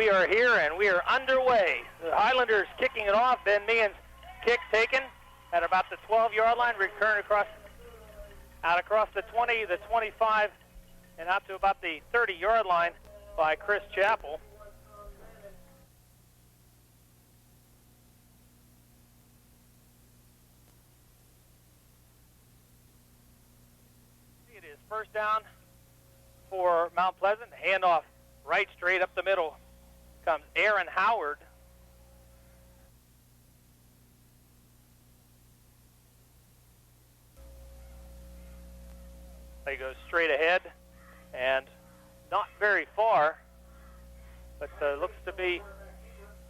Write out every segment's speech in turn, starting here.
we are here and we are underway. The Highlanders kicking it off. Ben Meehan's kick taken at about the 12-yard line, return across the 20, the 25, and out to about the 30-yard line by Chris Chappell. It is first down for Mount Pleasant. Handoff right straight up the middle comes Aaron Howard. He goes straight ahead and not very far, but looks to be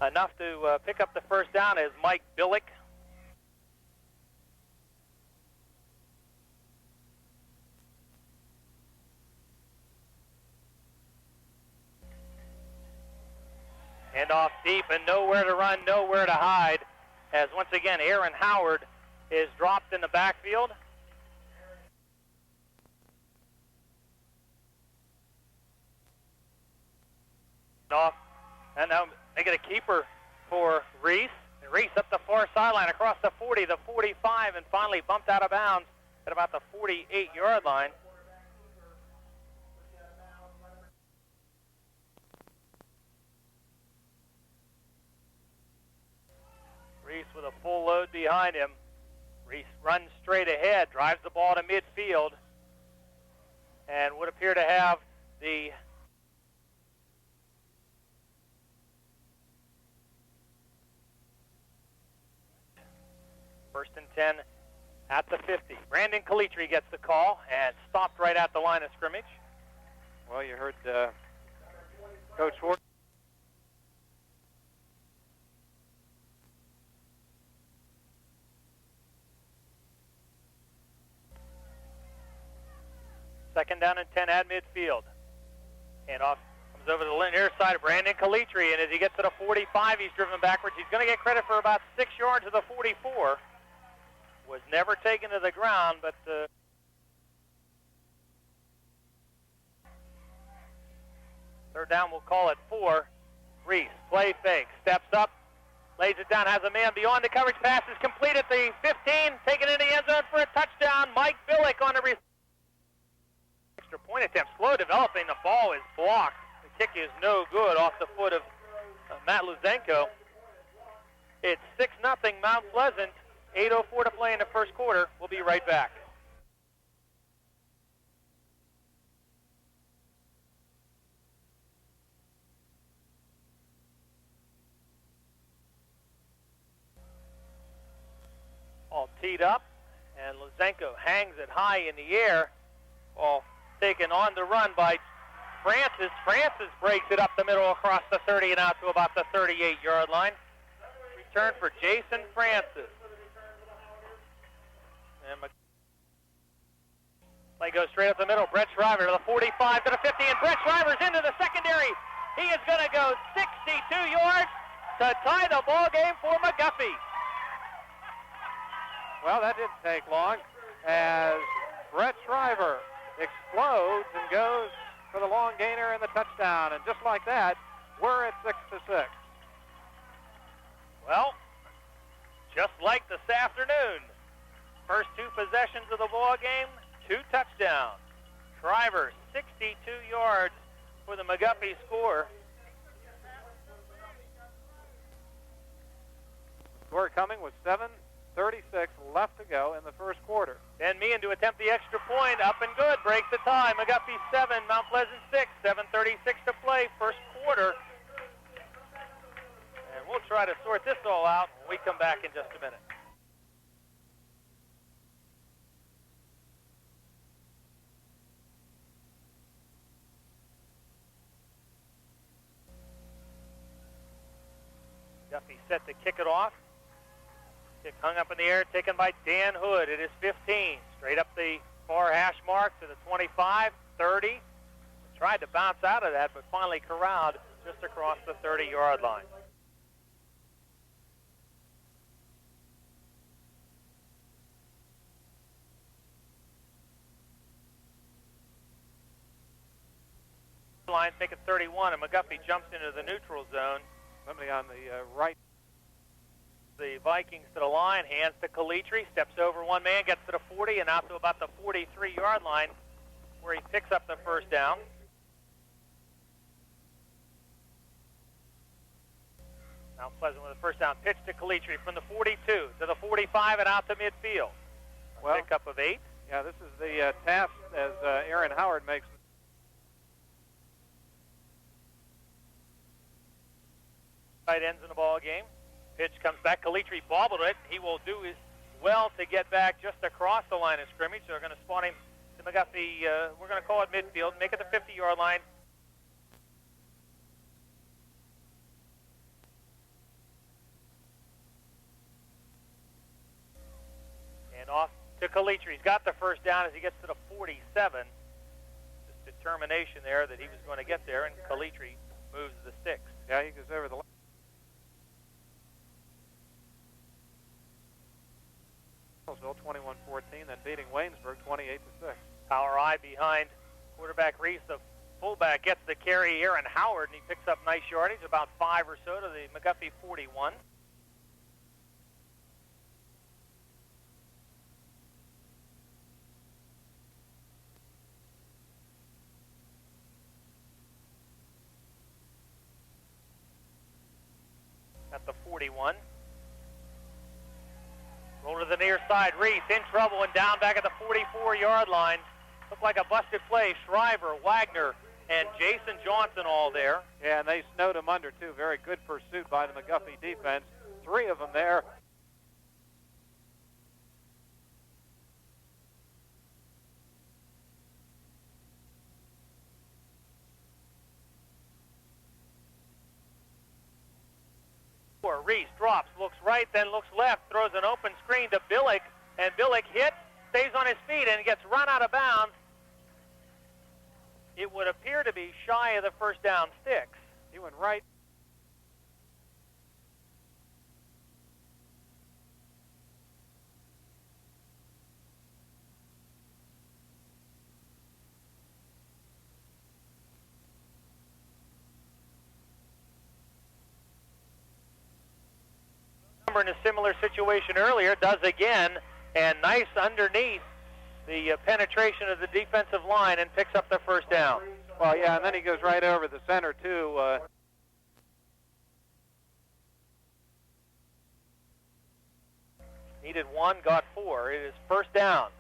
enough to pick up the first down as Mike Billick. And off deep and nowhere to run, nowhere to hide, as once again Aaron Howard is dropped in the backfield. Off, and now they get a keeper for Reese. And Reese up the far sideline across the 40, the 45, and finally bumped out of bounds at about the 48-yard line. Reese with a full load behind him. Reese runs straight ahead, drives the ball to midfield, and would appear to have the first and 10 at the 50. Brandon Calitri gets the call and stopped right at the line of scrimmage. Well, you heard Coach Schwartz. Second down and 10 at midfield. Handoff comes over to the near side of Brandon Calitri, and as he gets to the 45, he's driven backwards. He's going to get credit for about 6 yards to the 44. Was never taken to the ground, but third down, we'll call it 4. Reese, play fake, steps up, lays it down, has a man beyond the coverage, pass is complete at the 15, taken into the end zone for a touchdown. Mike Billick on the extra point attempt, slow developing, the ball is blocked. The kick is no good off the foot of Matt Luzenko. It's 6-0 Mount Pleasant. 8:04 to play in the first quarter. We'll be right back. All teed up, and Luzenko hangs it high in the air. Ball taken on the run by Francis. Francis breaks it up the middle across the 30 and out to about the 38-yard line. Return for Jason Francis. And play goes straight up the middle. Brett Shriver to the 45 to the 50, and Brett Shriver's into the secondary. He is going to go 62 yards to tie the ball game for McGuffey. Well, that didn't take long as Brett Shriver explodes and goes for the long gainer and the touchdown. And just like that, we're at 6-6. Well, just like this afternoon, first 2 possessions of the ball game, 2 touchdowns. Shriver, 62 yards for the McGuffey score. Score coming with 7:36 left to go in the first quarter. Ben Meehan to attempt the extra point, up and good, breaks the tie. McGuffey 7, Mount Pleasant 6, 7:36 to play, first quarter. And we'll try to sort this all out when we come back in just a minute. Duffy set to kick it off. Kick hung up in the air, taken by Dan Hood. It is 15. Straight up the far hash mark to the 25, 30. Tried to bounce out of that, but finally corralled just across the 30-yard line. Line, make it 31, and McGuffey jumps into the neutral zone. Somebody on the right. The Vikings to the line, hands to Calitri, steps over one man, gets to the 40, and out to about the 43-yard line, where he picks up the first down. Mount Pleasant with a first down pitch to Calitri from the 42 to the 45 and out to midfield. Well, pickup of 8. Yeah, this is the task as Aaron Howard makes. Tight ends in the ball game. Pitch comes back. Calitri bobbled it. He will do well to get back just across the line of scrimmage. So they're going to spawn him to McGuffey. We're going to call it midfield. Make it the 50-yard line. And off to Calitri. He's got the first down as he gets to the 47. Just determination there that he was going to get there, and Calitri moves the sticks. Yeah, he goes over the line. Hill 21-14, then beating Waynesburg 28-6. Power I behind quarterback Reese. The fullback gets the carry, Aaron Howard, and he picks up nice yardage, about 5 or so to the McGuffey 41. At the 41. Roll to the near side. Reese in trouble and down back at the 44-yard line. Looked like a busted play. Shriver, Wagner, and Jason Johnson all there. Yeah, and they snowed him under, too. Very good pursuit by the McGuffey defense. 3 of them there. Reese drops, looks right, then looks left, throws an open screen to Billick, and Billick hits, stays on his feet, and gets run out of bounds. It would appear to be shy of the first down sticks. He went right. In a similar situation earlier, does again, and nice underneath the penetration of the defensive line and picks up the first down. Well, yeah, and then he goes right over the center, too. Needed 1, got 4. It is first down.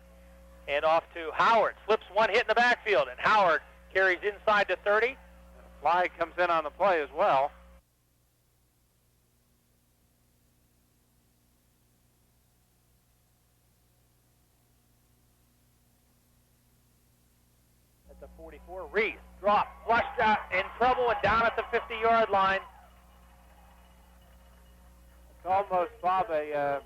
And off to Howard. Slips one hit in the backfield, and Howard carries inside to 30. Fly comes in on the play as well. The 44, Reese, drop, flushed out, in trouble, and down at the 50-yard line. It's almost, Bob, a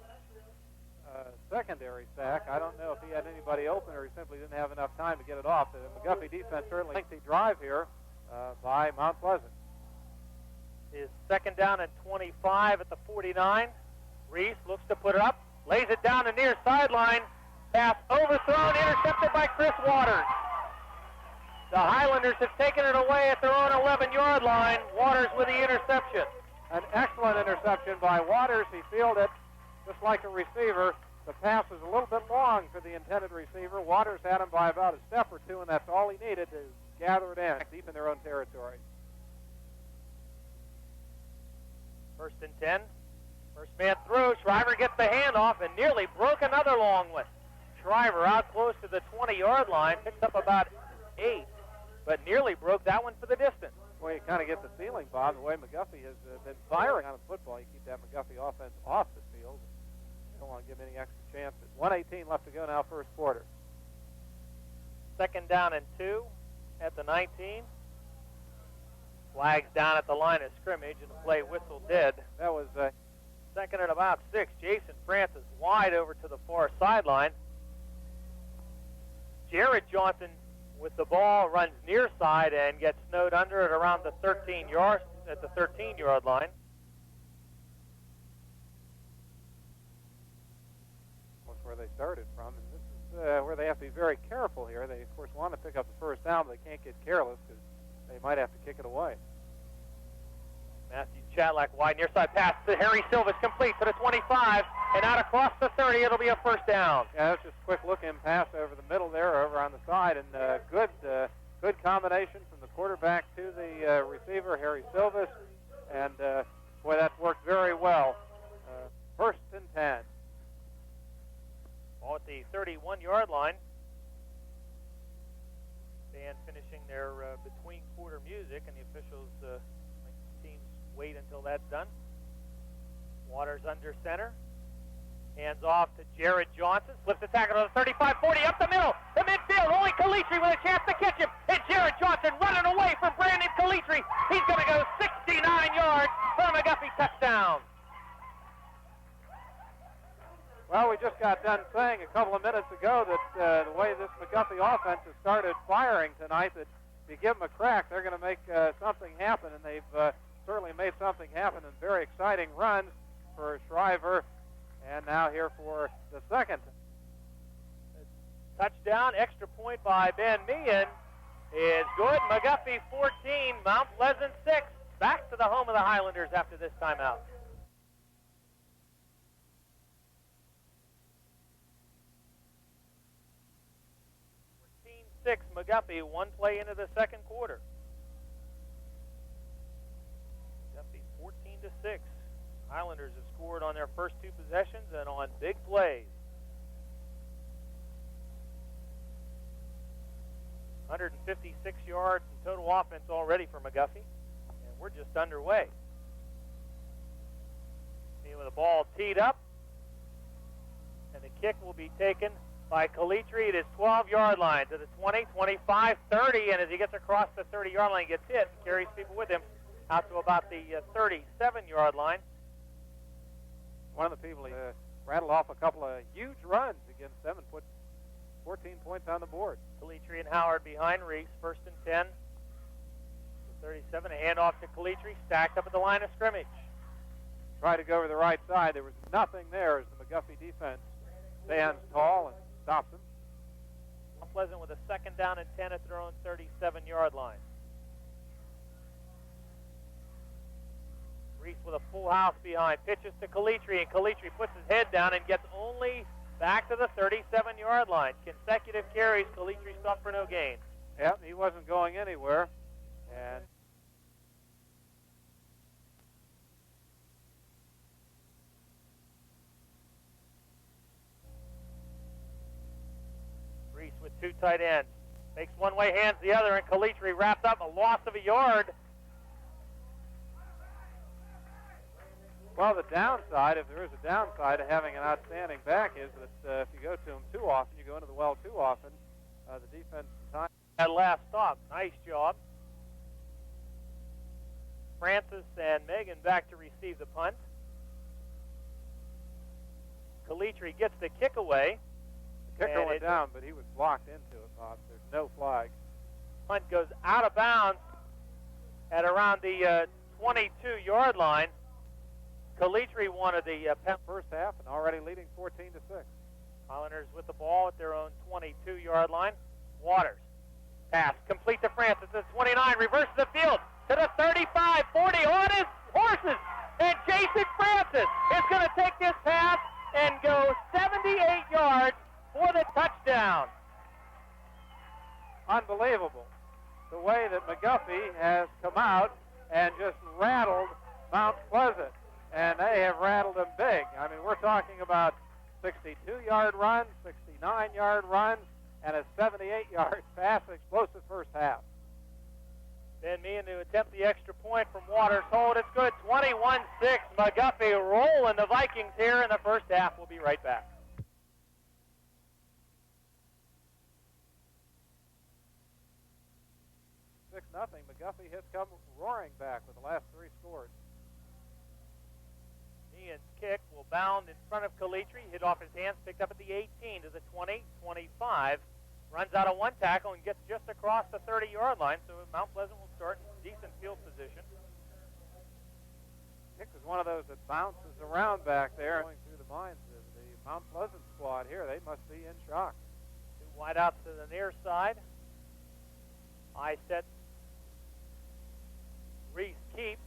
secondary sack. I don't know if he had anybody open or he simply didn't have enough time to get it off. The McGuffey defense certainly lengthy drive here by Mount Pleasant. Is second down and 25 at the 49. Reese looks to put it up, lays it down the near sideline. Pass overthrown, intercepted by Chris Waters. The Highlanders have taken it away at their own 11-yard line. Waters with the interception. An excellent interception by Waters. He fielded just like a receiver. The pass was a little bit long for the intended receiver. Waters had him by about a step or two, and that's all he needed to gather it in, deep in their own territory. First and 10. First man through. Shriver gets the handoff and nearly broke another long one. Shriver out close to the 20-yard line. Picks up about 8. But nearly broke that one for the distance. Well, you kind of get the feeling, Bob, the way McGuffey has been firing on the football. You keep that McGuffey offense off the field. You don't want to give any extra chances. 1:18 left to go now, first quarter. Second down and 2 at the 19. Flags down at the line of scrimmage, and the play whistle dead. That was second at about 6. Jason Francis wide over to the far sideline. Jared Johnson with the ball runs near side and gets snowed under at around the 13-yard line. That's where they started from, and this is where they have to be very careful here. They, of course, want to pick up the first down, but they can't get careless because they might have to kick it away. Matthew Chatlack wide near side pass to Harry Silvis, complete to the 25, and out across the 30. It'll be a first down. Yeah, that's just a quick look-in pass over the middle there, over on the side, and good combination from the quarterback to the receiver, Harry Silvis, and boy, that worked very well. First and 10. Ball at the 31-yard line. Band finishing their between quarter music, and the officials make the teams wait until that's done. Waters under center. Hands off to Jared Johnson. Slips the tackle to the 35-40 up the middle. The midfield. Only Calitri with a chance to catch him. And Jared Johnson running away from Brandon Calitri. He's going to go 69 yards for a McGuffey touchdown. Well, we just got done saying a couple of minutes ago that the way this McGuffey offense has started firing tonight, that if you give them a crack, they're going to make something happen, and they've certainly made something happen in very exciting runs for Shriver. And now here for the second. Touchdown, extra point by Ben Meehan is good. McGuffey 14, Mount Pleasant 6. Back to the home of the Highlanders after this timeout. 14-6 McGuffey, one play into the second quarter. McGuffey 14-6. Highlanders have scored on their first two possessions and on big plays. 156 yards in total offense already for McGuffey, and we're just underway. With the ball teed up, and the kick will be taken by Calitri at his 12-yard line to the 20, 25, 30, and as he gets across the 30-yard line, he gets hit and carries people with him out to about the 37-yard line. One of the people, he rattled off a couple of huge runs against them and put 14 points on the board. Calitri and Howard behind Reese, first and 10. 37, a handoff to Calitri, stacked up at the line of scrimmage. Tried to go over the right side. There was nothing there as the McGuffey defense stands tall and stops him. Mount Pleasant with a second down and 10 at their own 37-yard line. Reese with a full house behind, pitches to Calitri, and Calitri puts his head down and gets only back to the 37-yard line. Consecutive carries, Calitri stopped for no gain. Yep, he wasn't going anywhere. And Reese with two tight ends. Makes one way, hands the other, and Calitri wrapped up a loss of a yard. Well, the downside, if there is a downside to having an outstanding back, is that if you go to him too often, you go into the well too often, the defense in time. At last stop, nice job. Francis and Megan back to receive the punt. Calitri gets the kick away. The kicker went down, but he was blocked into it, Bob. There's no flag. Punt goes out of bounds at around the 22-yard line. Calitri wanted the first half and already leading 14-6. Highlanders with the ball at their own 22-yard line. Waters. Pass complete to Francis at 29. Reverses the field to the 35, 40 on his horses. And Jason Francis is going to take this pass and go 78 yards for the touchdown. Unbelievable. The way that McGuffey has come out and just rattled Mount Pleasant. And they have rattled them big. I mean, we're talking about 62-yard runs, 69-yard runs, and a 78-yard pass, explosive first half. Ben Meehan to attempt the extra point from Waters. Hold, it's good. 21-6. McGuffey rolling the Vikings here in the first half. We'll be right back. Nothing. McGuffey has come roaring back with the last three scores. Meehan's kick will bound in front of Calitri, hit off his hands, picked up at the 18 to the 20, 25. Runs out of one tackle and gets just across the 30-yard line, so Mount Pleasant will start in decent field position. Kick was one of those that bounces around back there, going through the minds of the Mount Pleasant squad here. They must be in shock. Two wideouts to the near side. High set Reese keeps.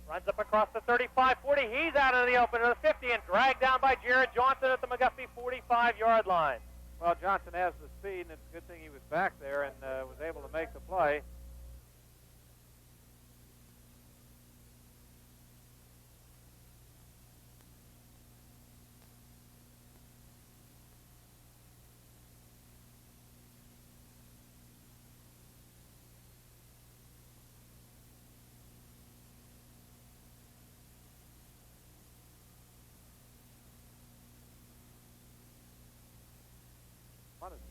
Runs up across the 35-40. He's out of the open to the 50 and dragged down by Jared Johnson at the McGuffey 45-yard line. Well, Johnson has the speed, and it's a good thing he was back there and was able to make the play.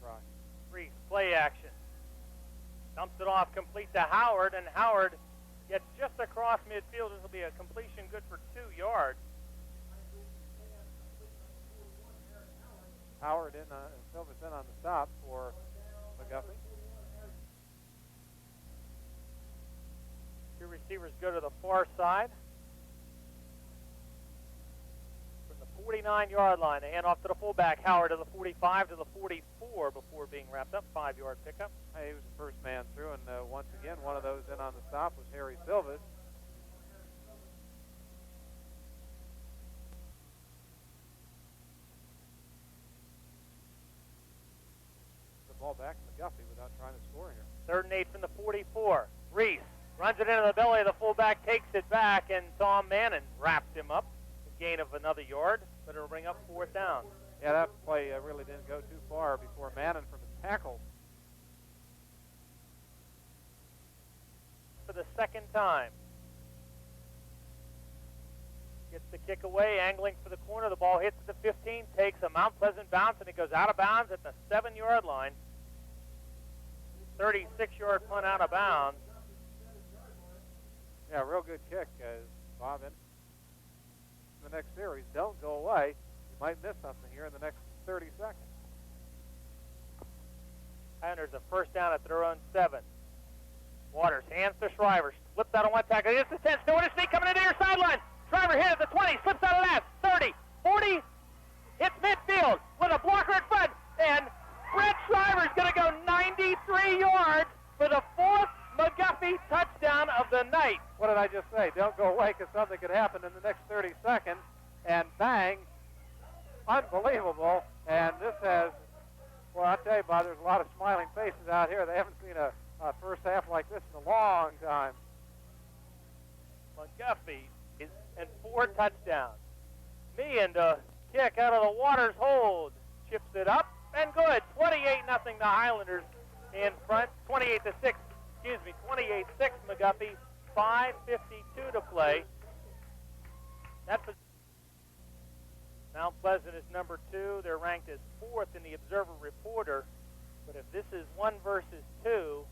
Try. Reese, play action. Dumps it off, complete to Howard, and Howard gets just across midfield. This will be a completion good for 2 yards. Howard in, Silverson on the stop for McGuffey. 2 receivers go to the far side. From the 49-yard line, they hand off to the fullback, Howard, to the 45 to the 44 before being wrapped up. 5-yard pickup. Hey, he was the first man through, and once again, one of those in on the stop was Harry Silvas. The ball back to McGuffey without trying to score here. 3rd and 8 from the 44. Reese runs it into the belly of the fullback, takes it back, and Tom Mannon wraps him up. A gain of another yard, but it'll bring up 4th down. Yeah, that play really didn't go too far before Mannon from his tackle. For the 2nd time. Gets the kick away, angling for the corner. The ball hits the 15, takes a Mount Pleasant bounce, and it goes out of bounds at the 7-yard line. 36-yard punt out of bounds. Yeah, real good kick, Bob. In the next series, don't go away. You might miss something here in the next 30 seconds. Highlanders a 1st down at their own 7. Waters hands to Shriver, slips out on one tackle. Here's the 10, still in his feet, coming into your sideline. Shriver hit at the 20, slips out of that. 30, 40, hits midfield with a blocker in front, and Brett Shriver's going to go 93 yards for the 4th McGuffey touchdown of the night. What did I just say? Don't go away, because something could happen in the next 30 seconds. And bang, unbelievable. And this has, well, I'll tell you, Bob, there's a lot of smiling faces out here. They haven't seen a first half like this in a long time. McGuffey is and 4 touchdowns. Me and the kick out of the Waters hold. Chips it up, and good. 28-0 the Highlanders in front. 28-6. 28-6 McGuffey, 5:52 to play. That's Mount Pleasant is number 2. They're ranked as 4th in the Observer Reporter. But if this is 1 versus 2,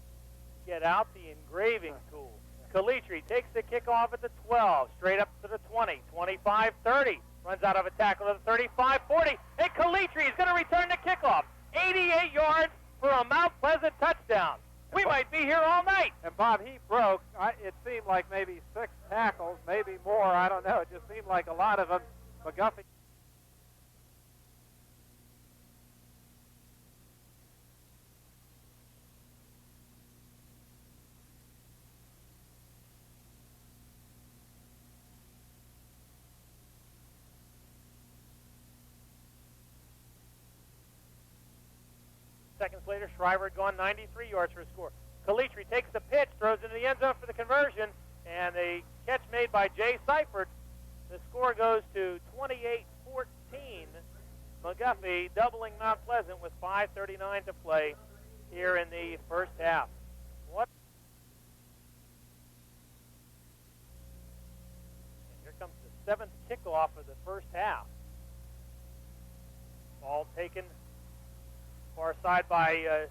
get out the engraving tool. Calitri takes the kickoff at the 12, straight up to the 20, 25, 30. Runs out of a tackle at the 35, 40. And Calitri is going to return the kickoff. 88 yards for a Mount Pleasant touchdown. We might be here all night. And, Bob, he broke, it seemed like maybe 6 tackles, maybe more. I don't know. It just seemed like a lot of them. McGuffey. Seconds later, Shriver had gone 93 yards for a score. Calitri takes the pitch, throws into the end zone for the conversion, and a catch made by Jay Seifert. The score goes to 28-14. McGuffey doubling Mount Pleasant with 5:39 to play here in the first half. What? And here comes the 7th kickoff of the first half. Ball taken far side by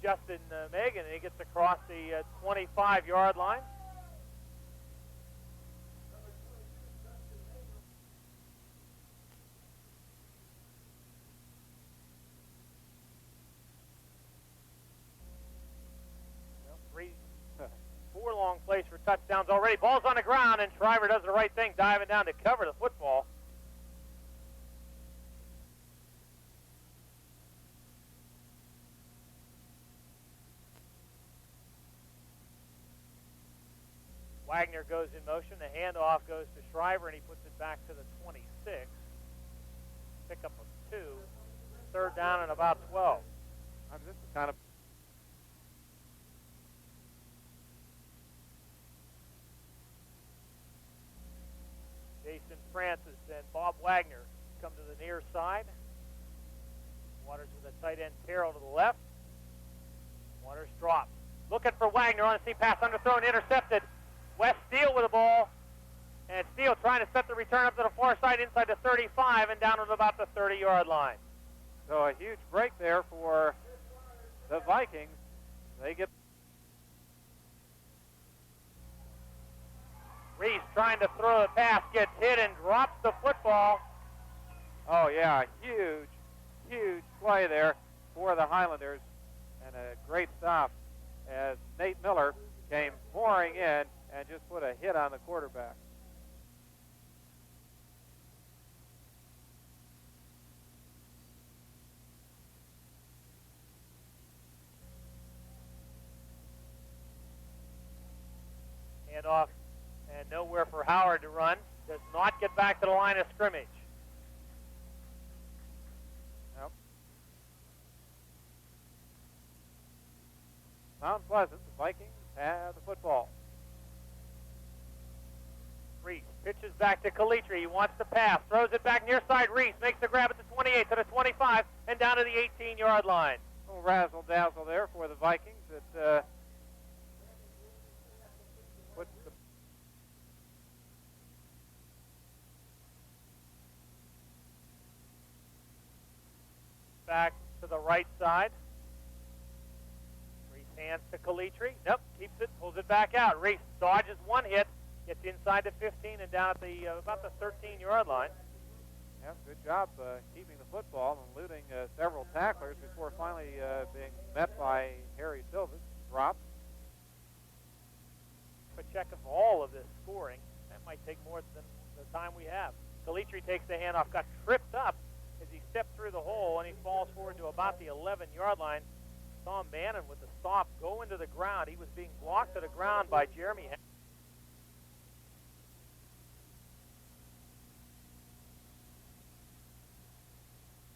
Justin Megan, and he gets across the 25-yard line. Well, 4 long plays for touchdowns already. Ball's on the ground, and Shriver does the right thing, diving down to cover the football. Wagner goes in motion. The handoff goes to Shriver, and he puts it back to the 26. Pickup of 2. Third down and about 12. This is kind of... Jason Francis and Bob Wagner come to the near side. Waters with a tight end Terrell to the left. Waters drops. Looking for Wagner on a seam pass, underthrown, intercepted. West Steele with the ball. And Steele trying to set the return up to the far side inside the 35 and down at about the 30-yard line. So a huge break there for the Vikings. They get... Reese trying to throw the pass, gets hit and drops the football. Oh, yeah, huge, huge play there for the Highlanders. And a great stop as Nate Miller came pouring in and just put a hit on the quarterback. Handoff and nowhere for Howard to run. Does not get back to the line of scrimmage. Nope. Mount Pleasant, the Vikings have the football. Reese pitches back to Calitri. He wants to pass. Throws it back near side. Reese makes the grab at the 28 to the 25 and down to the 18-yard line. A little razzle-dazzle there for the Vikings. It puts the... Back to the right side. Reese hands to Calitri. Nope, keeps it, pulls it back out. Reese dodges one hit, gets inside the 15 and down at the about the 13-yard line. Yeah, good job keeping the football and eluding several tacklers before finally being met by Harry Silvas. Dropped. A check of all of this scoring. That might take more than the time we have. Calitri takes the handoff, got tripped up as he stepped through the hole, and he falls forward to about the 11-yard line. Tom Bannon with the stop go into the ground. He was being blocked to the ground by Jeremy.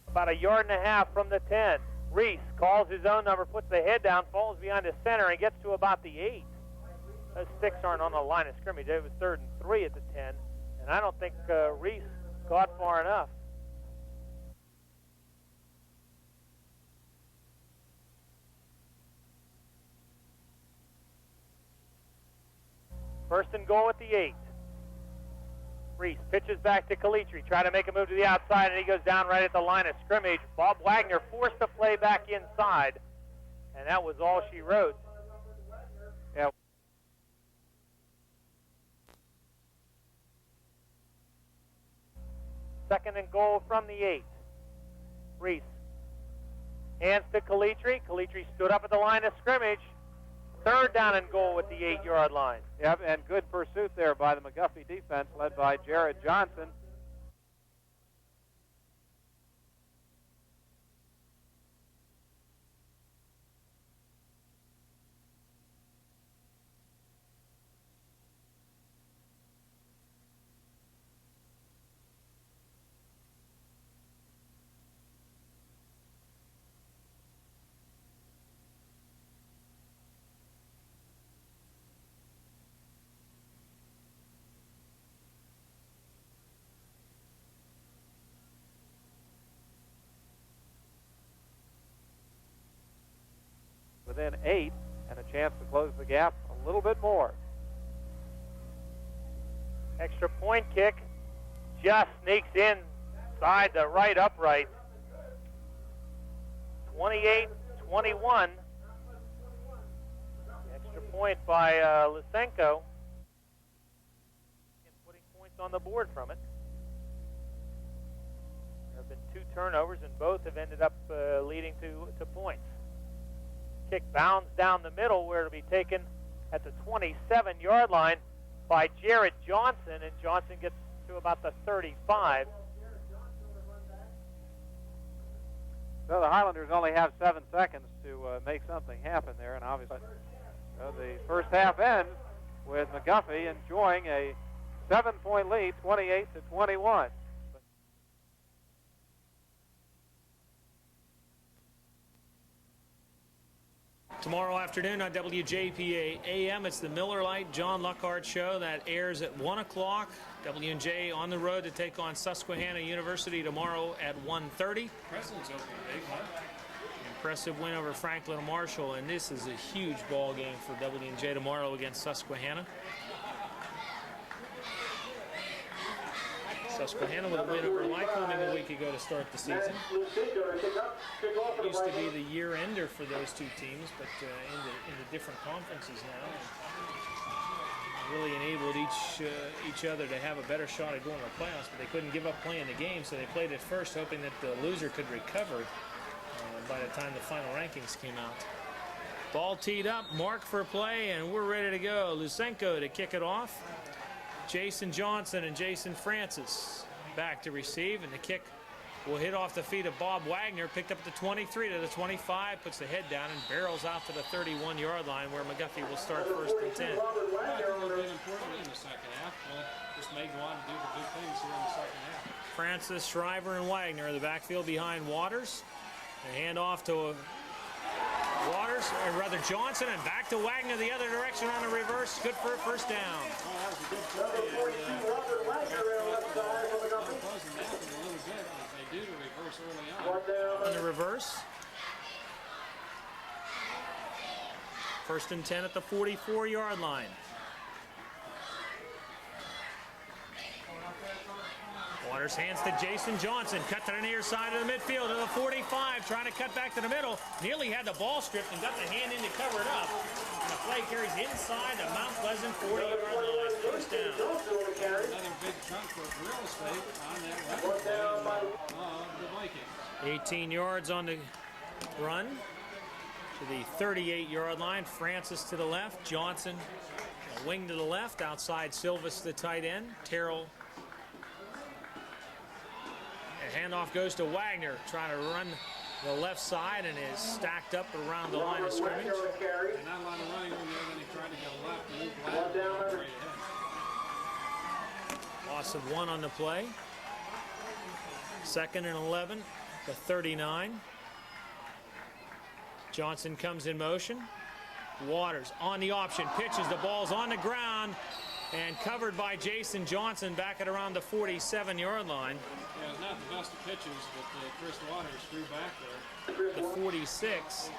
About a yard and a half from the 10. Reese calls his own number, puts the head down, falls behind the center, and gets to about the 8. Those sticks aren't on the line of scrimmage. It was 3rd and 3 at the 10, and I don't think Reese got far enough. First and goal at the 8. Reese pitches back to Calitri, try to make a move to the outside, and he goes down right at the line of scrimmage. Bob Wagner forced the play back inside, and that was all she wrote. Yeah. Second and goal from the 8. Reese hands to Calitri. Calitri stood up at the line of scrimmage. Third down and goal at the 8-yard line. Yep, and good pursuit there by the McGuffey defense led by Jared Johnson. Within 8 and a chance to close the gap a little bit more. Extra point kick just sneaks inside the right upright. 28-21. Extra point by Lysenko. And putting points on the board from it. There have been 2 turnovers and both have ended up leading to points. Kick bounds down the middle where it'll be taken at the 27-yard line by Jared Johnson, and Johnson gets to about the 35. So the Highlanders only have 7 seconds to make something happen there, and obviously the first half ends with McGuffey enjoying a 7-point lead, 28-21. Tomorrow afternoon on WJPA AM, it's the Miller Lite John Luckhart Show that airs at 1 o'clock. W&J on the road to take on Susquehanna University tomorrow at 1:30. President's open big, huh? Impressive win over Franklin Marshall, and this is a huge ball game for W&J tomorrow against Susquehanna. Susquehanna with a win over Lycoming a week ago to start the season. It used to be the year-ender for those two teams, but in the different conferences now. Really enabled each other to have a better shot at going to the playoffs, but they couldn't give up playing the game, so they played it first, hoping that the loser could recover by the time the final rankings came out. Ball teed up, mark for play, and we're ready to go. Lusenko to kick it off. Jason Johnson and Jason Francis back to receive, and the kick will hit off the feet of Bob Wagner, picked up at the 23 to the 25, puts the head down and barrels out to the 31-yard line where McGuffey will start first and 10. Important in the second half. Well, just made one do the big things here in the second half. Francis, Shriver, and Wagner in the backfield behind Waters. The handoff to Waters, or rather Johnson, and back to Wagner the other direction on the reverse. Good for a first down. Well, that was a good play. A little bit as they do to reverse early on. On the reverse. First and 10 at the 44-yard line. Waters hands to Jason Johnson, cut to the near side of the midfield to the 45, trying to cut back to the middle. Nearly had the ball stripped and got the hand in to cover it up. And the play carries inside the Mount Pleasant 40-yard line. First down. Another big chunk of real estate on that record of the Vikings. 18 yards on the run to the 38-yard line. Francis to the left, Johnson a wing to the left, outside Silvis the tight end, Terrell. Handoff goes to Wagner, trying to run the left side and is stacked up around the line of scrimmage. And not a lot of running over there, then he tried to go left and move left. Loss of 1 on the play. Second and 11, the 39. Johnson comes in motion. Waters on the option, pitches, the ball's on the ground and covered by Jason Johnson back at around the 47-yard line. Yeah, it's not the best of pitches, but Chris Waters threw back there. The 46.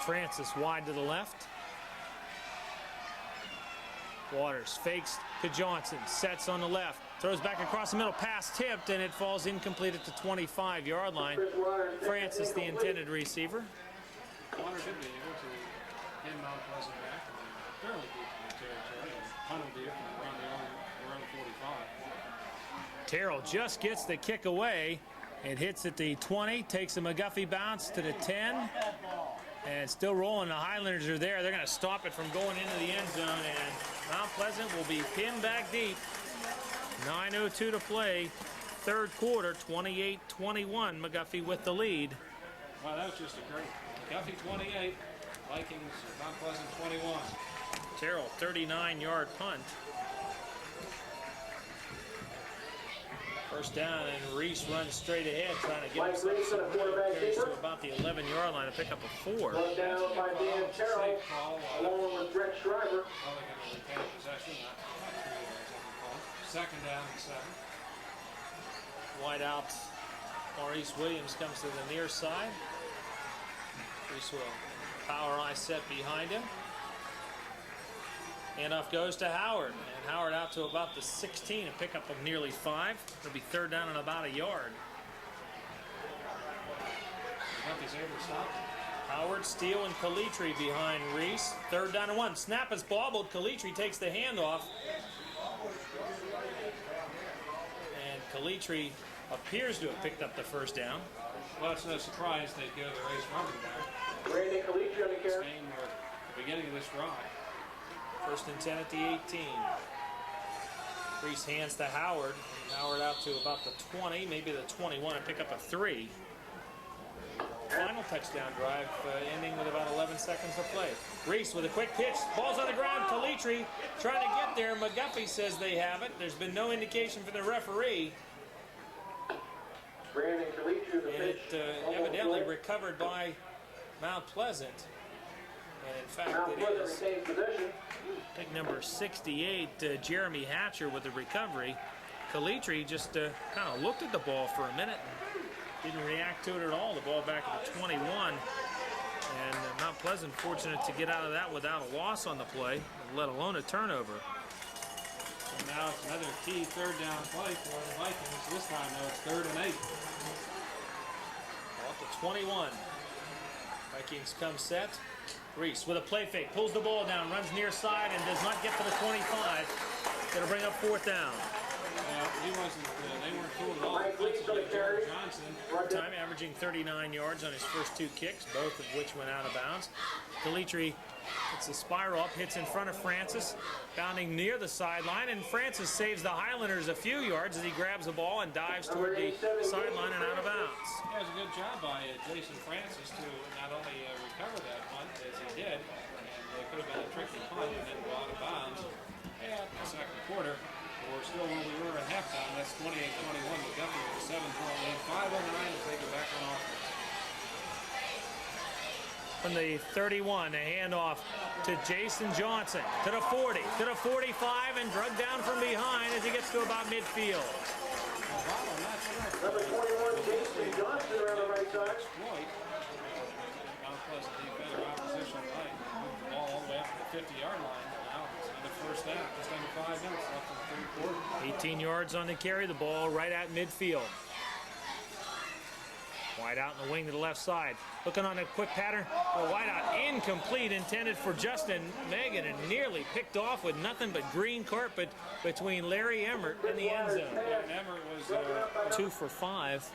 Francis wide to the left. Waters fakes to Johnson, sets on the left, throws back across the middle, pass tipped, and it falls incomplete at the 25-yard line. Francis, the intended receiver. Waters should be able to get Mount Pleasant back and fairly deep in the territory and tunnel deep and around the 45. Terrell just gets the kick away. It hits at the 20, takes a McGuffey bounce to the 10, and still rolling. The Highlanders are there. They're going to stop it from going into the end zone, and Mount Pleasant will be pinned back deep. 9:02 to play, third quarter, 28-21. McGuffey with the lead. Wow, that was just a great. McGuffey 28, Vikings, Mount Pleasant 21. Terrell, 39-yard punt. First down, and Reese runs straight ahead, trying to get himself some room. Carries to about the 11-yard line to pick up a 4. Down by Dan Terrell, along with Brett Shriver. Second down and 7. Wide out, Maurice Williams comes to the near side. Reese will power eye set behind him. Handoff goes to Howard, and Howard out to about the 16, a pickup of nearly 5. It'll be third down and about a yard. McGuffey's able to stop. Howard, Steele, and Calitri behind Reese. Third down and 1. Snap is bobbled. Calitri takes the handoff. And Calitri appears to have picked up the first down. Well, it's no surprise they go the race running back. Brandon Calitri on the carry. Staying at the beginning of this drive. First and 10 at the 18. Reese hands to Howard. Howard out to about the 20, maybe the 21, and pick up a 3. Final touchdown drive, ending with about 11 seconds to play. Reese with a quick pitch. Ball's on the ground. Kalitri trying to get there. McGuffey says they have it. There's been no indication from the referee. And it evidently recovered by Mount Pleasant. And in fact, it is pick number 68, Jeremy Hatcher, with the recovery. Kalitri just kind of looked at the ball for a minute and didn't react to it at all. The ball back at the 21. And Mount Pleasant fortunate to get out of that without a loss on the play, let alone a turnover. So now it's another key third down play for the Vikings. This time, though, it's 3rd and 8. Off the 21. Vikings come set. Reese with a play fake, pulls the ball down, runs near side, and does not get to the 25. It'll bring up 4th down. Yeah, he wasn't, they weren't cool at all. Defensively, Jared Johnson. Time averaging 39 yards on his first 2 kicks, both of which went out of bounds. Kalitri hits a spiral up, hits in front of Francis, bounding near the sideline, and Francis saves the Highlanders a few yards as he grabs the ball and dives toward the sideline and out of bounds. Yeah, it was a good job by Jason Francis to not only recover that punt as he did, and it could have been a tricky punt and then go out of bounds. Yeah, in the second quarter, we're still where we were at halftime. That's 28-21. McGuffey with a 7-point lead, 5:09 to take it back on offense. From the 31, a handoff to Jason Johnson, to the 40, to the 45, and drugged down from behind as he gets to about midfield. Number 21, Jason Johnson around the right side. Exploit. Mount Pleasant defender opposition right. Moved the ball all the way up to the 50-yard line. Now it's another first down. Just under 5 minutes left in the third quarter. 18 yards on the carry, the ball right at midfield. Wide out in the wing to the left side. Looking on a quick pattern. A wide out incomplete, intended for Justin Megan, and nearly picked off with nothing but green carpet between Larry Emmert and the end zone. Yeah, Emmert was 2 for 5.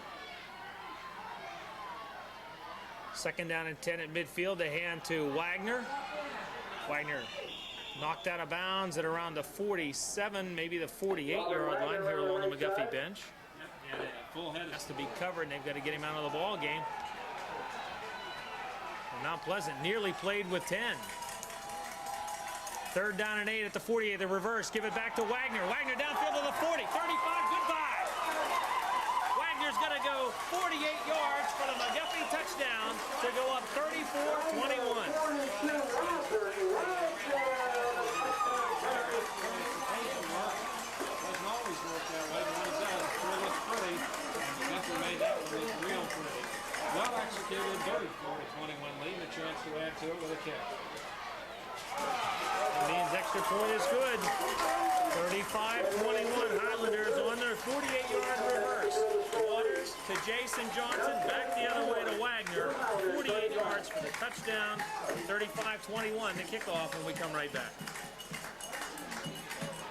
Second down and 10 at midfield. A hand to Wagner. Wagner knocked out of bounds at around the 47, maybe the 48-yard line here along the McGuffey bench. full head Has to be covered, and they've got to get him out of the ball game. And Mount Pleasant nearly played with 10. Third down and 8 at the 48. The reverse. Give it back to Wagner. Wagner downfield to the 40. 35. Goodbye. Wagner's going to go 48 yards for the McGuffey touchdown to go up 34-21. Doesn't always work that way, but when it does, it sure looks pretty. And McGuffey made that one look real pretty. Well executed, 34-21 lead, a chance to add to it with a kick. That means extra point is good. 35-21 Highlanders on their 48-yard reverse. Waters to Jason Johnson, back the other way to Wagner. 48 yards for the touchdown. 35-21 the kickoff, and we come right back.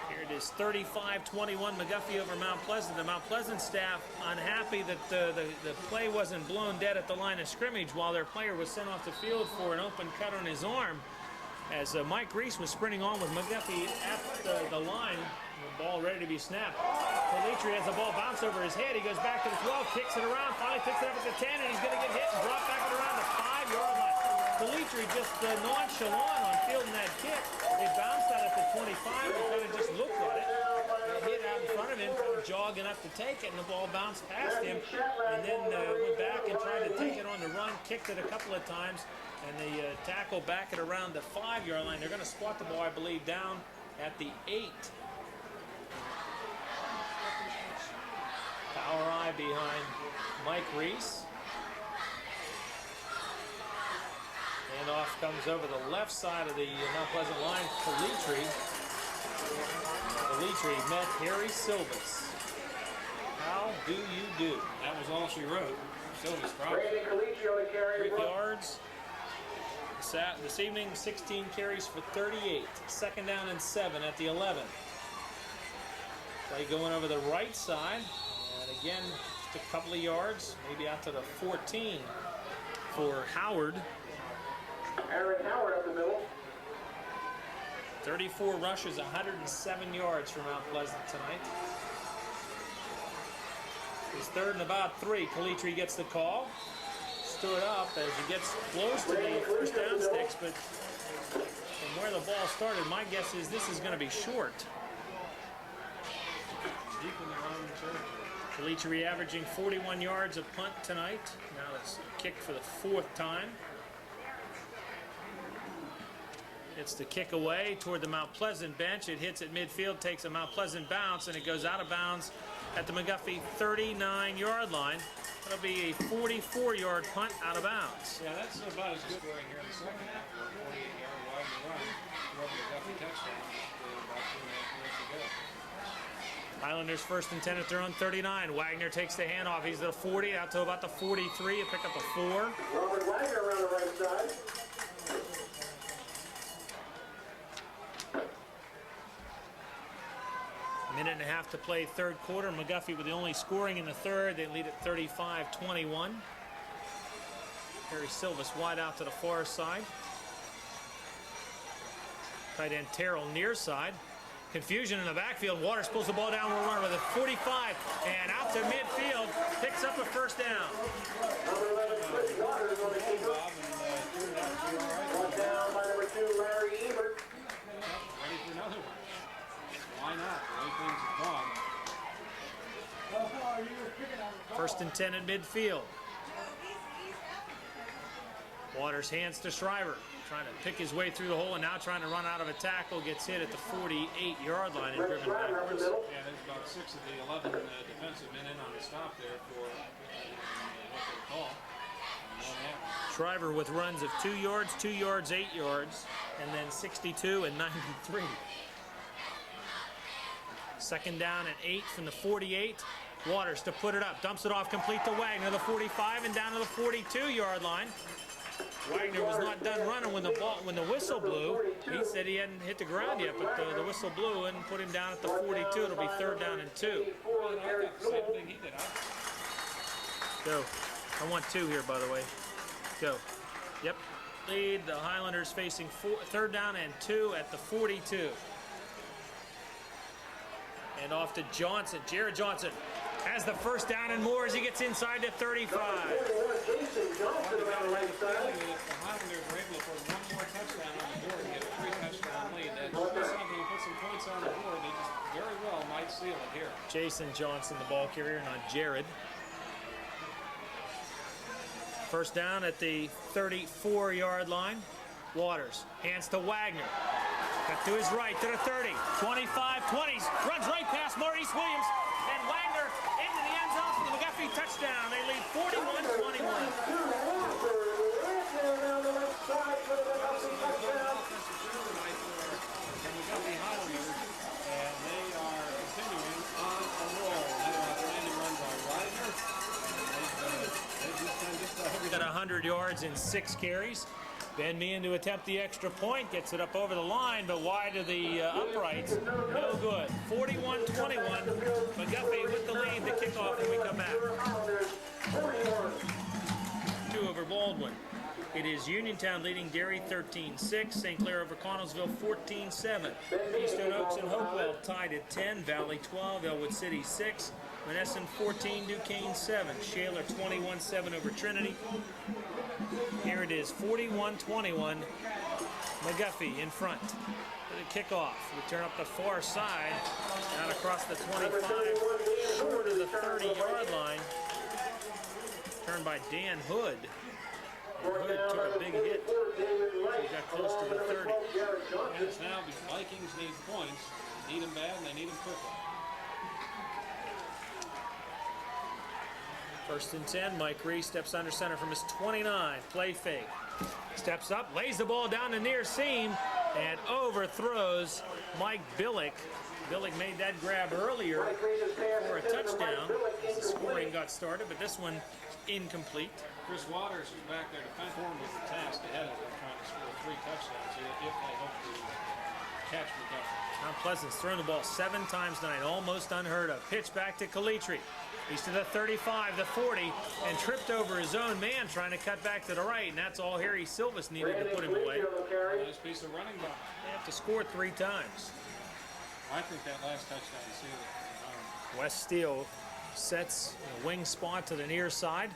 Here it is, 35-21 McGuffey over Mount Pleasant. The Mount Pleasant staff unhappy that the play wasn't blown dead at the line of scrimmage while their player was sent off the field for an open cut on his arm. As Mike Reese was sprinting on with McGuffey at the line, the ball ready to be snapped. Kalitri has the ball bounce over his head. He goes back to the 12, kicks it around, finally picks it up at the 10, and he's going to get hit and drop back at around the 5-yard line. Kalitri just nonchalant on fielding that kick. It bounced out at the 25 and kind of just looked at it. It hit out in front of him, kind of jogging up to take it, and the ball bounced past him, and then went back and tried to take it on the run, kicked it a couple of times. And the tackle back at around the 5-yard line. They're going to squat the ball, I believe, down at the 8. Power eye behind Mike Reese. Handoff comes over the left side of the Mount Pleasant line. Kalitri met Harry Silvas. How do you do? That was all she wrote. Silvas probably. 3 yards. This evening, 16 carries for 38. Second down and 7 at the 11. Play going over the right side. And again, just a couple of yards, maybe out to the 14 for Howard. Aaron Howard up the middle. 34 rushes, 107 yards for Mount Pleasant tonight. It's third and about 3. Kalitri gets the call. stood up as he gets close to the first down sticks, but from where the ball started, my guess is this is going to be short. Deep in their own territory. Caliche averaging 41 yards a punt tonight. Now it's kicked for the 4th time. It's the kick away toward the Mount Pleasant bench. It hits at midfield, takes a Mount Pleasant bounce, and it goes out of bounds at the McGuffey 39-yard line. That'll be a 44-yard punt out of bounds. Yeah, that's about as good scoring here in the second half. 48-yard wide run. Whoever McGuffey touchdown about 2.5 minutes ago. Highlanders 1st and 10 at their own 39. Wagner takes the handoff. He's at the 40, out to about the 43. A pick up a 4. Robert Wagner around the right side. Minute and a half to play, 3rd quarter. McGuffey with the only scoring in the 3rd. They lead at 35-21. Harry Silvas wide out to the far side. Tight end Terrell near side. Confusion in the backfield. Waters pulls the ball down. We'll run with a 45 and out to midfield. Picks up a first down. Number 11, Chris Waters on the keeper. Brought down by number 2, Larry Ebert. Ready for another one. Why not? The way things have gone. 1st and 10 at midfield. Waters hands to Shriver. Trying to pick his way through the hole and now trying to run out of a tackle. Gets hit at the 48-yard line and driven backwards. Yeah, there's about 6 of the 11 defensive men in on the stop there for what they call. Shriver with runs of 2 yards, 2 yards, 8 yards, and then 62 and 93. 2nd down and 8 from the 48. Waters to put it up, dumps it off complete to Wagner, the 45 and down to the 42-yard line. Wagner was not done running when the whistle blew. He said he hadn't hit the ground yet, but the whistle blew and put him down at the 42. It'll be 3rd down and 2. Same thing he did. Go. I want 2 here, by the way. Go. Yep. Lead the Highlanders facing 3rd down and 2 at the 42. And off to Johnson. Jared Johnson has the first down and more as he gets inside to 35. Jason Johnson around the right side. If the Highlanders were able to put one more touchdown on the board and get a 3-touchdown lead, that's just something to put some points on the board. They just very well might seal it here. Jason Johnson, the ball carrier, not Jared. First down at the 34-yard line. Waters hands to Wagner. Cut to his right to the 30. 25, 20s. Runs right past Maurice Williams. And Wagner into the end zone for the McGuffey touchdown. They lead 41-21. And they are continuing on a roll. They have a landing run by Wagner. They've just done Got 100 yards in 6 carries. Ben Meehan to attempt the extra point, gets it up over the line, but wide of the uprights. No good. 41-21. McGuffey with the lead, the kickoff when we come back. 2 over Baldwin. It is Uniontown leading Derry 13-6. St. Clair over Connellsville 14-7. Keystone Oaks and Hopewell tied at 10. Valley 12. Elwood City 6. Monessen 14. Duquesne 7. Shaler 21-7 over Trinity. Here it is 41-21. McGuffey in front. The kickoff. We turn up the far side. Out across the 25. Short of the 30-yard line. Turned by Dan Hood. Hood took a big hit. He got close to the 30. And it's now the Vikings need points. They need them bad and they need them quickly. 1st and 10. Mike Reese steps under center from his 29. Play fake. Steps up, lays the ball down the near seam, and overthrows Mike Billick. Billick made that grab earlier for a touchdown as the scoring got started, but this one incomplete. Chris Waters is back there to perform with the task ahead of them, trying to score 3 touchdowns if they hope to catch McGuffey. Mount Pleasant's thrown the ball 7 times tonight, almost unheard of. Pitch back to Caliche. He's to the 35, the 40, and tripped over his own man trying to cut back to the right, and that's all Harry Silvas needed to put him away. Nice piece of running back. They have to score 3 times. I think that last touchdown sealed it. West Steele sets a wing spot to the near side.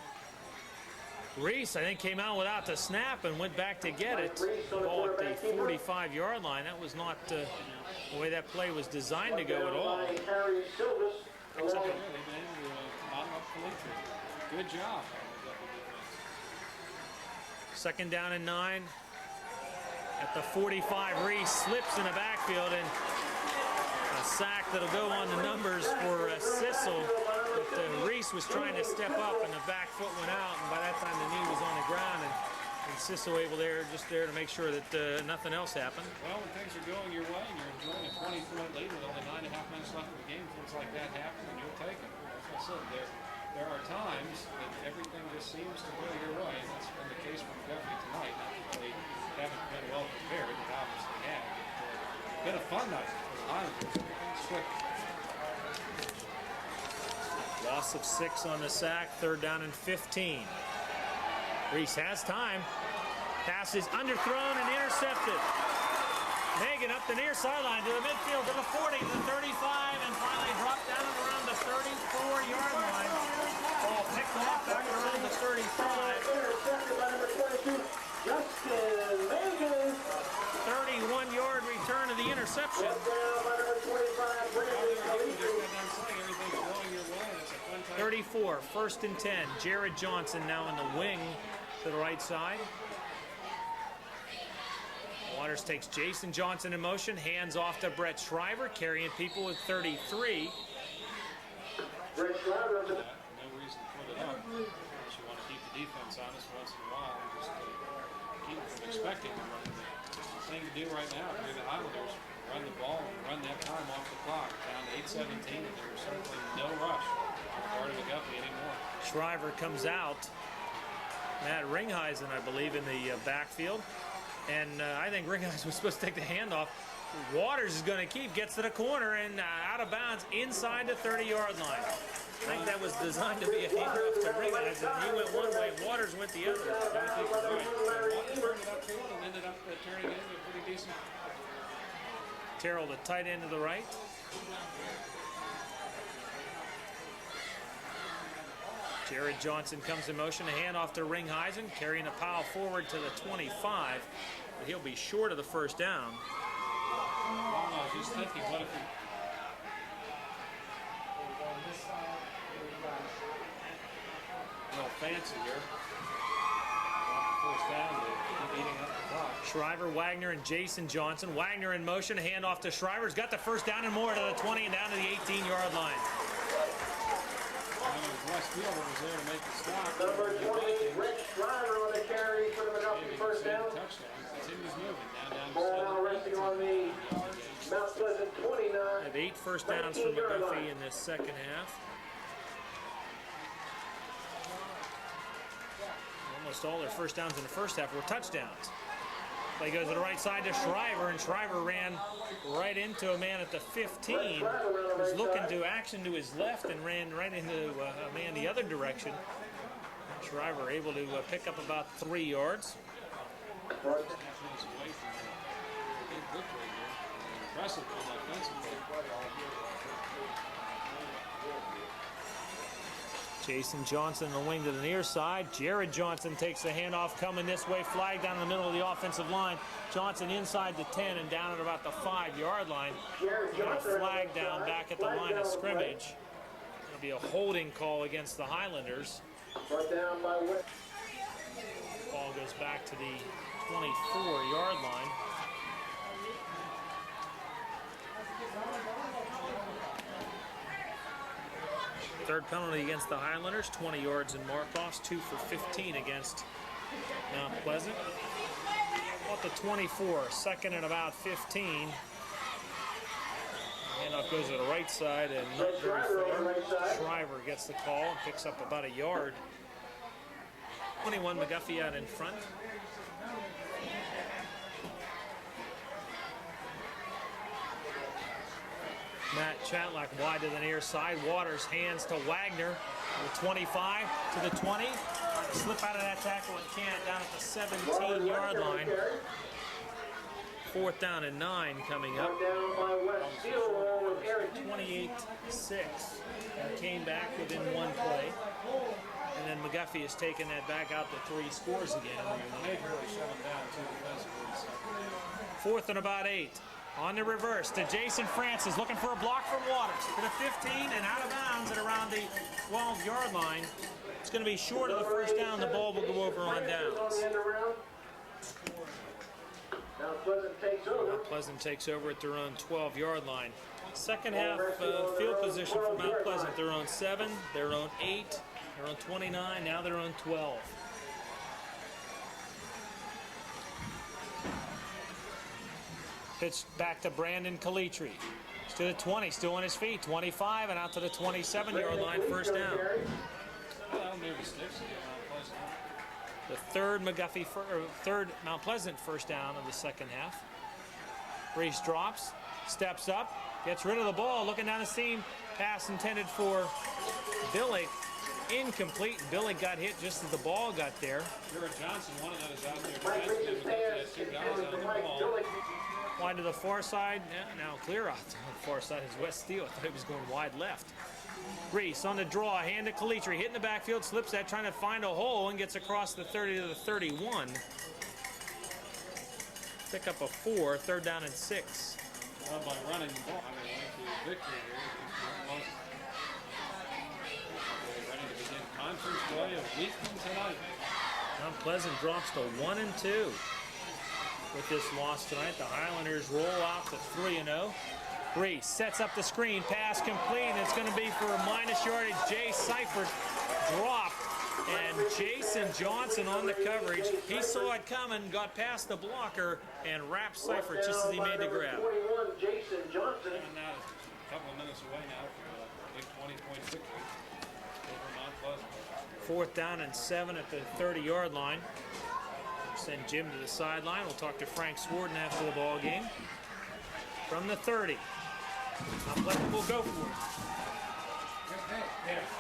Reese, I think, came out without the snap and went back to get it. Ball at the 45-yard line. That was not the way that play was designed to go at all. Good job. Second down and 9. At the 45, Reese slips in the backfield, and a sack that'll go on the numbers for Sissel. But Reese was trying to step up, and the back foot went out, and by that time the knee was on the ground, and Sissel able just there to make sure that nothing else happened. Well, when things are going your way and you're enjoying a 20-point lead with only 9.5 minutes left in the game, things like that happen, and you'll take it. As I said, there are times that everything just seems to go your way, and that's been the case for McGuffey tonight. Not that they haven't been well prepared, they obviously have. It's been a fun night for the Highlanders. Everything's quick. Loss of 6 on the sack, third down and 15. Reese has time. Pass is underthrown and intercepted. Megan up the near sideline to the midfield, to the 40, to the 35, and finally dropped down and around the 34-yard line. Ball picked off back around the 35. Intercepted by number 22, Justin Megan. 31-yard return of the interception. Down by number 25, Brandon. 34, first and 10. Jared Johnson now in the wing to the right side. Waters takes Jason Johnson in motion, hands off to Brett Shriver, carrying people with 33. Brett Shriver. No reason to put it up. Unless you want to keep the defense honest once in a while and just keep them from expecting to run. The thing to do right now, if you're the Highlanders, run the ball and run that time off the clock. Down to 8:17, and there's certainly no rush on the part of McGuffey anymore. Shriver comes out. Matt Ringheisen, I believe, in the backfield. And I think Ringheisen was supposed to take the handoff. Waters is going to keep, gets to the corner, and out of bounds inside the 30-yard line. I think that was designed to be a handoff to Ringheisen. He went one way, Waters went the other. I think you're right. Waters turned it upfield and ended up turning it into a pretty decent. Terrell, the tight end to the right. Jared Johnson comes in motion, a handoff to Ringheisen, carrying the pile forward to the 25. But he'll be short of the first down. I was just thinking, what if he... A little fancy here. First down, to keep eating up the clock. Shriver, Wagner, and Jason Johnson. Wagner in motion, handoff to Shriver. He's got the first down and more to the 20 and down to the 18-yard line. West Fielder was there to make the stop. Number 20, Brett Shriver on the carry for the McGuffey first down. Touchdown. Continues moving. Down Ball now resting on the Mount Pleasant 29. They have 8 first downs for McGuffey in this second half. Almost all their first downs in the first half were touchdowns. Play goes to the right side to Shriver, and Shriver ran right into a man at the 15. Was looking to action to his left and ran right into a man the other direction. Shriver able to pick up about 3 yards. Impressive offensively. Jason Johnson in the wing to the near side. Jared Johnson takes the handoff coming this way. Flag down the middle of the offensive line. Johnson inside the 10 and down at about the 5-yard line. And a flag down back at the line of scrimmage. It'll be a holding call against the Highlanders. Ball goes back to the 24-yard line. Third penalty against the Highlanders, 20 yards in mark-offs, 2 for 15 against Mount Pleasant. About the 24, second and about 15. Handoff goes to the right side, and not very far. Shriver gets the call and picks up about a yard. 21 McGuffey out in front. Matt Chatlock wide to the near side. Waters hands to Wagner. The 25 to the 20. Slip out of that tackle and can't, down at the 17-yard line. 4th down and 9 coming up. Down by West Field Roll with Aaron. 28-6. And came back within 1 play. And then McGuffey has taken that back out to 3 scores again. They've really shut them down too defensively. 4th and about 8. On the reverse to Jason Francis, looking for a block from Waters. To the 15 and out of bounds at around the 12-yard line. It's going to be short of the first down. The ball will go over on downs. Mount Pleasant takes over. Mount Pleasant takes over at their own 12-yard line. Second half field position for Mount Pleasant. Their own 7, their own 8, their own 29, now their own 12. Pitch back to Brandon Calitri. He's to the 20, still on his feet. 25 and out to the 27-yard line, first down. Well, maybe sticks again, Mount Pleasant. The third Mount Pleasant first down of the second half. Reese drops, steps up, gets rid of the ball, looking down the seam. Pass intended for Billick. Incomplete. Billick got hit just as the ball got there. Jared Johnson, one of those out there defensively, but that's 2 guys on the ball. Wide to the far side. Yeah, now clear out to the far side is West Steele. I thought he was going wide left. Reese on the draw, hand to Calitri, hitting the backfield, slips that, trying to find a hole, and gets across the 30 to the 31. Pick up a 4, 3rd down and 6. Well, by running the ball, I mean, to victory here. Ready to begin conference play of week tonight. Mount Pleasant drops to 1-2 with this loss tonight. The Highlanders roll out to 3-0. Reese sets up the screen, pass complete, and it's going to be for a minus yardage. Jay Seifert dropped, and Jason Johnson on the coverage. He saw it coming, got past the blocker, and wrapped Seifert just as he made the grab. 41, Jason Johnson. And now a couple of minutes away now for a big 20-point victory over Mount Pleasant. 4th down and 7 at the 30-yard line. Send Jim to the sideline. We'll talk to Frank Swarden after the ball game. From the 30. Mount Pleasant will go for it.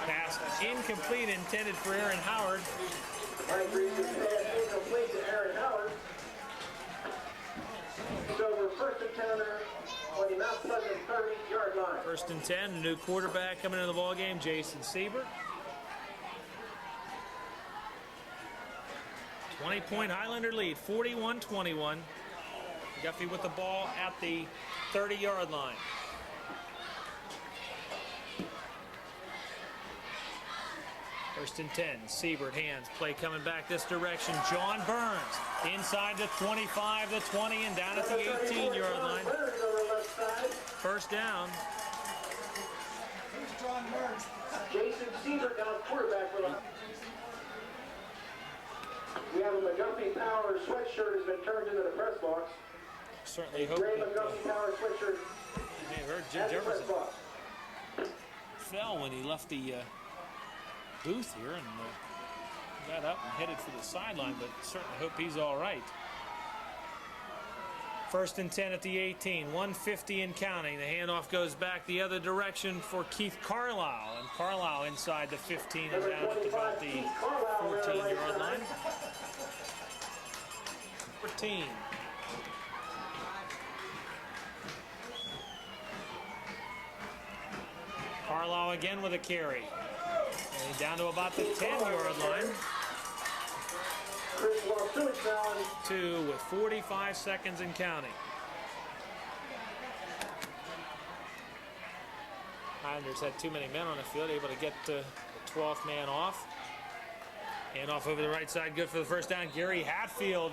Pass incomplete, intended for Aaron Howard. Mike Reese's pass incomplete to Aaron Howard. So we're 1st and 10 on the Mount Pleasant 30-yard line. 1st and 10, a new quarterback coming into the ball game, Jason Siebert. 20-point Highlander lead, 41-21. McGuffey with the ball at the 30-yard line. First and 10, Siebert hands, play coming back this direction. John Burns inside the 25, the 20, and down at the 18-yard line. First down. John Burns. Jason Siebert now quarterback for them. We have a McGuffey Power sweatshirt has been turned into the press box. Certainly hope Gray that McGuffey Power sweatshirt. I heard Jim Jefferson fell when he left the booth here and got up and headed for the sideline, but certainly hope he's all right. 1st and 10 at the 18, 150 and counting. The handoff goes back the other direction for Keith Carlisle, and Carlisle inside the 15 and down at about the 14-yard line. 14. Carlisle again with a carry. And down to about the 10-yard line. 2 with 45 seconds and counting. Highlanders had too many men on the field, able to get the 12th man off. Hand off over the right side, good for the first down. Gary Hatfield.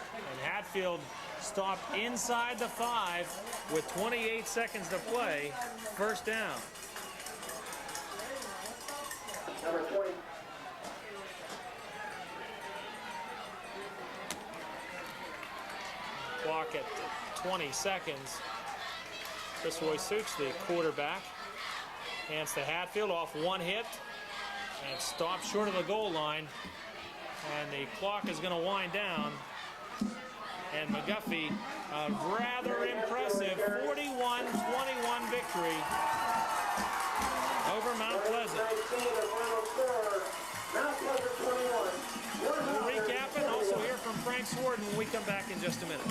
And Hatfield stopped inside the 5 with 28 seconds to play. First down. Number 20. Clock at 20 seconds. Chris Roy-Such, the quarterback, hands to Hatfield off one hit and stopped short of the goal line. And the clock is going to wind down. And McGuffey, a rather impressive 41-21 victory over Mount Pleasant. We'll recap and also hear from Frank Swarden when we come back in just a minute.